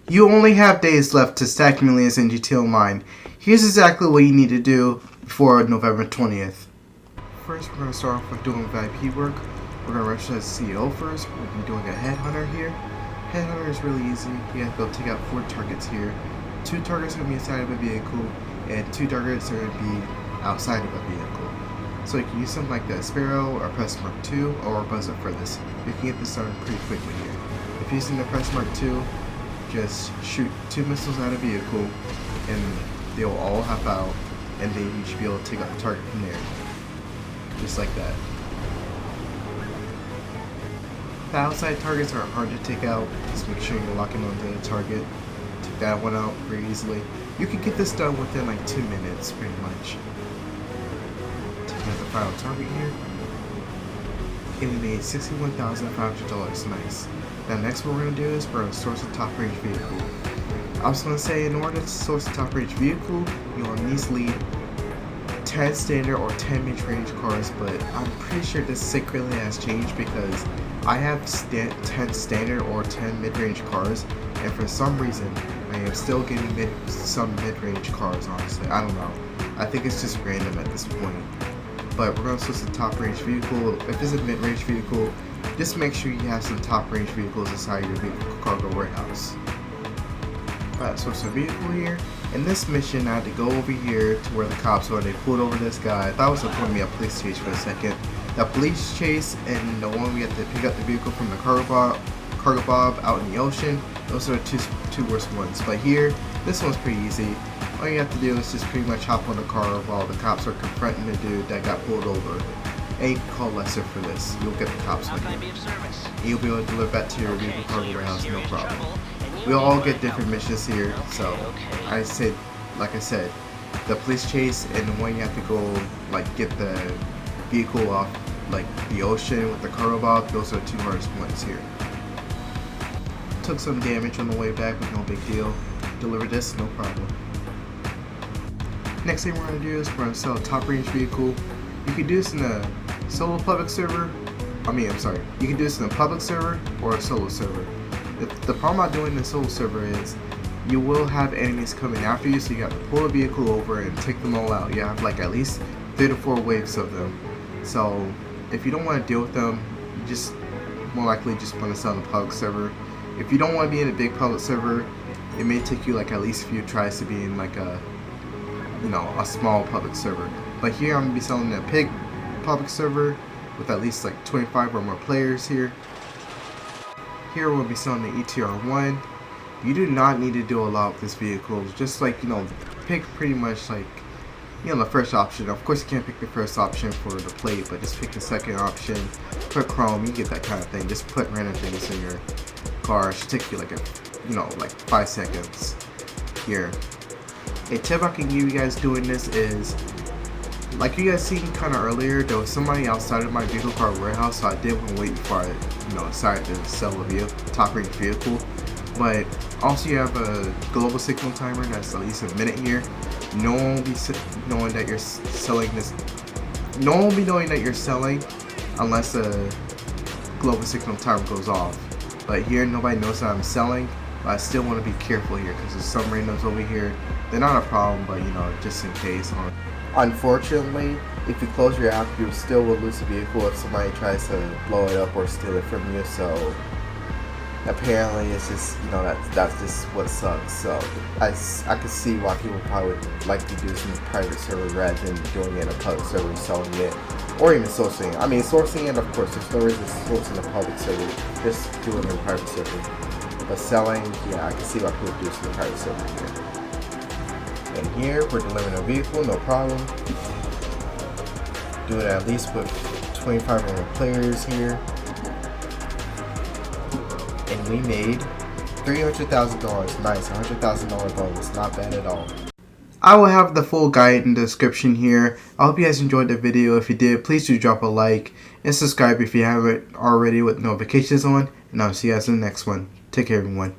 You only have days left to stack millions in GTA Online. Here's exactly what you need to do before November 20th. First, we're going to start off with doing VIP work. We're going to register as CEO first. We're going to be doing a headhunter here. Headhunter is really easy. You have to go take out 4 targets here. 2 targets are going to be inside of a vehicle, and 2 targets are going to be outside of a vehicle. So you can use something like the Sparrow or Press Mark II or Buzzer for this. You can get this done pretty quickly here. If you're using the Press Mark II, just shoot 2 missiles at a vehicle and they'll all hop out, and then you should be able to take out the target from there. Just like that. The outside targets are hard to take out. Just make sure you're locking onto the target. Take that one out very easily. You can get this done within like 2 minutes pretty much. Taking out the final target here. And we made $61,500. Nice. Now next what we're going to do is we're going to source a top range vehicle. I was going to say in order to source a top range vehicle, you'll need 10 standard or 10 mid-range cars, but I'm pretty sure this secretly has changed because I have 10 standard or 10 mid-range cars, and for some reason I am still getting some mid-range cars. Honestly, I don't know. I think it's just random at this point. But we're going to source a top range vehicle. If it's a mid-range vehicle, just make sure you have some top range vehicles inside your vehicle cargo warehouse. Alright, source a vehicle here. In this mission, I had to go over here to where the cops were. They pulled over this guy. I thought it was going to be a police chase for a second. The police chase and the one we had to pick up the vehicle from the cargo bob out in the ocean. Those are the two worst ones. But here, this one's pretty easy. All you have to do is just pretty much hop on the car while the cops are confronting the dude that got pulled over. And you can call Lester for this. You'll get the cops with you. And you'll be able to deliver back to your vehicle cargo warehouse, no problem. We all get different missions here, so like I said, the police chase and the one you have to go like get the vehicle off like the ocean with the cargo bob, those are 2 hardest ones here. Took some damage on the way back, but no big deal. Deliver this, no problem. Next thing we're going to do is we're going to sell a top range vehicle. You can do this in a solo public server. You can do this in a public server or a solo server. The problem about doing the solo server is you will have enemies coming after you, so you have to pull a vehicle over and take them all out. You have like at least 3 to 4 waves of them. So if you don't want to deal with them, you just more likely just want to sell in a public server. If you don't want to be in a big public server, it may take you like at least a few tries to be in like a small public server. But here I'm going to be selling a big public server with at least like 25 or more players here. Here we'll be selling the ETR1. You do not need to do a lot with this vehicle. Just like, pick pretty much like, the first option. Of course you can't pick the first option for the plate, but just pick the second option. Put chrome, you get that kind of thing. Just put random things in your car. It should take you like like 5 seconds. Here. A tip I can give you guys doing this is, like you guys seen kind of earlier, there was somebody outside of my vehicle car warehouse, so I did want to wait before I decided to sell a top range vehicle. But also you have a global signal timer that's at least a minute here. No one will be knowing that you're selling this. No one will be knowing that you're selling unless a global signal timer goes off. But here nobody knows that I'm selling. But I still want to be careful here because there's some randoms over here. They're not a problem, but just in case. Unfortunately, if you close your app, you still will lose the vehicle if somebody tries to blow it up or steal it from you. So apparently, it's just that's just what sucks. So I can see why people probably would like to do this in a private server rather than doing it in a public server and selling it, or even sourcing it. I mean, sourcing it, of course, there's no reason to source in a public server. Just do it in a private server. But selling, yeah, I can see why people do this in a private server here. And here, we're delivering a vehicle, no problem. Do it at least with 25 or more players here. And we made $300,000. Nice, $100,000 bonus. Not bad at all. I will have the full guide in the description here. I hope you guys enjoyed the video. If you did, please do drop a like and subscribe if you haven't already with notifications on. And I'll see you guys in the next one. Take care, everyone.